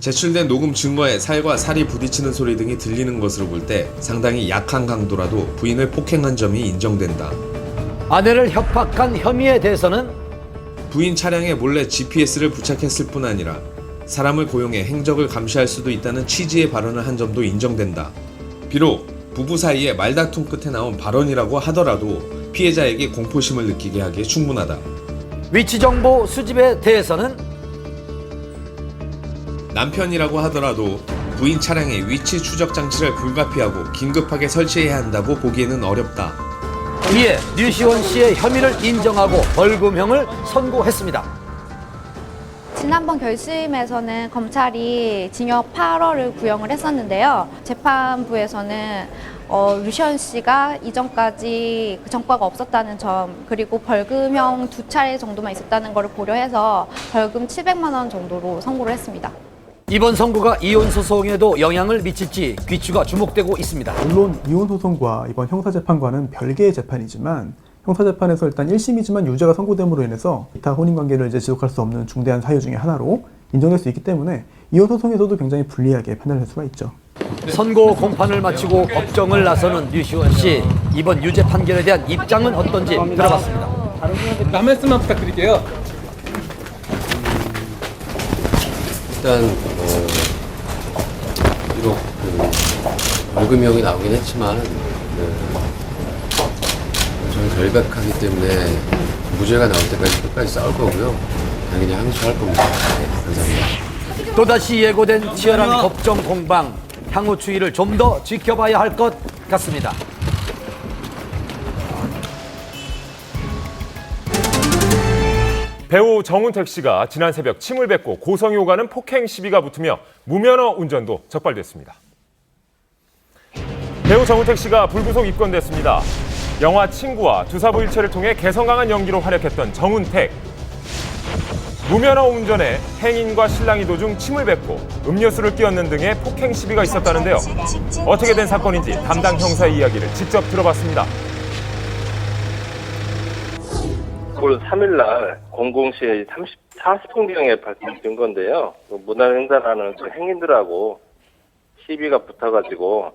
제출된 녹음 증거에 살과 살이 부딪히는 소리 등이 들리는 것으로 볼 때 상당히 약한 강도라도 부인을 폭행한 점이 인정된다. 아내를 협박한 혐의에 대해서는 부인 차량에 몰래 GPS를 부착했을 뿐 아니라 사람을 고용해 행적을 감시할 수도 있다는 취지의 발언을 한 점도 인정된다. 비록 부부 사이에 말다툼 끝에 나온 발언이라고 하더라도 피해자에게 공포심을 느끼게 하기에 충분하다. 위치 정보 수집에 대해서는 남편이라고 하더라도 부인 차량에 위치 추적 장치를 불가피하고 긴급하게 설치해야 한다고 보기에는 어렵다. 이에 류시원 씨의 혐의를 인정하고 벌금형을 선고했습니다. 지난번 결심에서는 검찰이 징역 8월을 구형을 했었는데요. 재판부에서는 류시원 씨가 이전까지 그 전과가 없었다는 점, 그리고 벌금형 2차례 정도만 있었다는 것을 고려해서 벌금 700만 원 정도로 선고를 했습니다. 이번 선고가 이혼 소송에도 영향을 미칠지 귀추가 주목되고 있습니다. 물론 이혼 소송과 이번 형사재판과는 별개의 재판이지만 형사재판에서 일단 1심이지만 유죄가 선고됨으로 인해서 기타 혼인관계를 지속할 수 없는 중대한 사유 중에 하나로 인정될 수 있기 때문에 이혼 소송에서도 굉장히 불리하게 판단할 수가 있죠. 선고 공판을 마치고 법정을 나서는 류시원 씨, 이번 유죄 판결에 대한 입장은 어떤지 들어봤습니다. 한 말씀만 부탁드릴게요. 일단 비록 벌금형이 나오긴 했지만 저는 결백하기 때문에 무죄가 나올 때까지 끝까지 싸울 거고요. 당연히 항소할 겁니다. 네, 감사합니다. 또다시 예고된 치열한 법정 공방, 향후 추이를 좀 더 지켜봐야 할 것 같습니다. 배우 정운택 씨가 지난 새벽 침을 뱉고 고성이 오가는 폭행 시비가 붙으며 무면허 운전도 적발됐습니다. 배우 정운택 씨가 불구속 입건됐습니다. 영화 친구와 두사부일체를 통해 개성 강한 연기로 활약했던 정운택. 무면허 운전에 행인과 신랑이 도중 침을 뱉고 음료수를 끼얹는 등의 폭행 시비가 있었다는데요. 어떻게 된 사건인지 담당 형사의 이야기를 직접 들어봤습니다. 9월 3일날 00시 40분경에 발생된 건데요. 문화행사라는 행인들하고 시비가 붙어가지고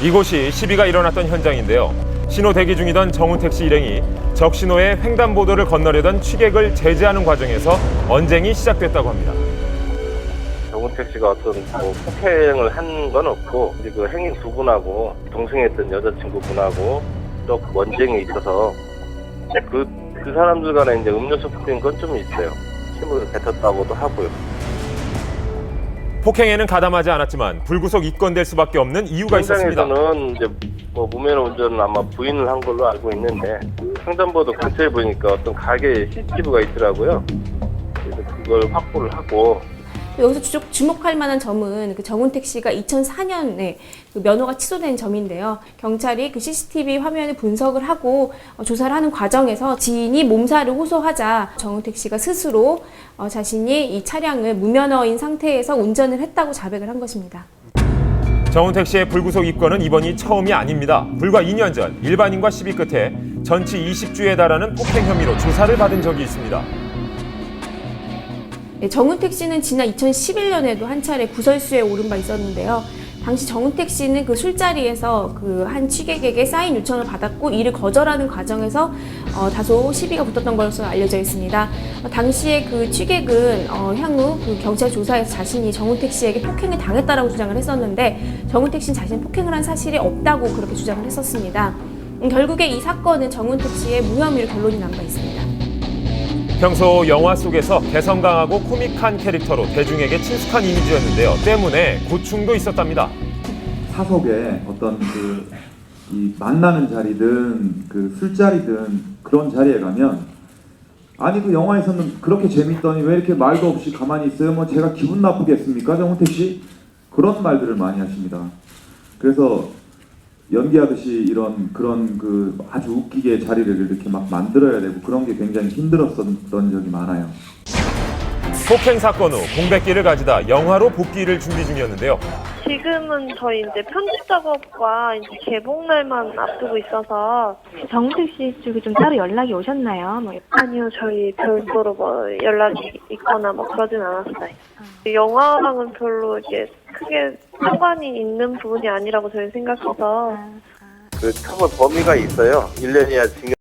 이곳이 시비가 일어났던 현장인데요. 신호 대기 중이던 정운택 씨 일행이 적신호에 횡단보도를 건너려던 취객을 제지하는 과정에서 언쟁이 시작됐다고 합니다. 정운택 씨가 어떤 폭행을 한 건 없고 이제 그 행인 두 분하고 동승했던 여자친구분하고 또 언쟁이 있어서 그 사람들 간에 이제 음료수 뿌린 건 좀 있어요. 침을 뱉었다고도 하고요. 폭행에는 가담하지 않았지만 불구속 입건될 수밖에 없는 이유가 있었습니다. 현장에서는 이제 무면허 운전은 아마 부인을 한 걸로 알고 있는데 횡단보도 근처에 보니까 어떤 가게에 CCTV가 있더라고요. 그래서 그걸 확보를 하고. 여기서 주목할 만한 점은 그 정운택 씨가 2004년에 그 면허가 취소된 점인데요. 경찰이 그 CCTV 화면을 분석을 하고 조사를 하는 과정에서 지인이 몸살을 호소하자 정운택 씨가 스스로 자신이 이 차량을 무면허인 상태에서 운전을 했다고 자백을 한 것입니다. 정운택 씨의 불구속 입건은 이번이 처음이 아닙니다. 불과 2년 전 일반인과 시비 끝에 전치 20주에 달하는 폭행 혐의로 조사를 받은 적이 있습니다. 정운택 씨는 지난 2011년에도 한 차례 구설수에 오른 바 있었는데요. 당시 정운택 씨는 그 술자리에서 그 한 취객에게 사인 요청을 받았고 이를 거절하는 과정에서 다소 시비가 붙었던 것으로 알려져 있습니다. 당시에 그 취객은 향후 그 경찰 조사에서 자신이 정운택 씨에게 폭행을 당했다라고 주장을 했었는데 정운택 씨는 자신이 폭행을 한 사실이 없다고 그렇게 주장을 했었습니다. 결국에 이 사건은 정운택 씨의 무혐의로 결론이 난 바 있습니다. 평소 영화 속에서 개성 강하고 코믹한 캐릭터로 대중에게 친숙한 이미지였는데요. 때문에 고충도 있었답니다. 사석에 어떤 이 만나는 자리든 술자리든 그런 자리에 가면 아니 그 영화에서는 그렇게 재밌더니 왜 이렇게 말도 없이 가만히 있어요? 뭐 제가 기분 나쁘겠습니까? 정운택 씨? 그런 말들을 많이 하십니다. 그래서 연기하듯이 그런 아주 웃기게 자리를 이렇게 막 만들어야 되고 그런 게 굉장히 힘들었던 적이 많아요. 폭행 사건 후 공백기를 가지다 영화로 복귀를 준비 중이었는데요. 지금은 저희 이제 편집 작업과 이제 개봉날만 앞두고 있어서 정우택 씨 쪽에 좀 따로 연락이 오셨나요? 아니요, 저희 별도로 뭐 연락이 있거나 뭐 그러진 않았어요. 영화랑은 별로 이게 크게 상관이 있는 부분이 아니라고 저희 생각해서 그 처벌 범위가 있어요. 1년이야 징역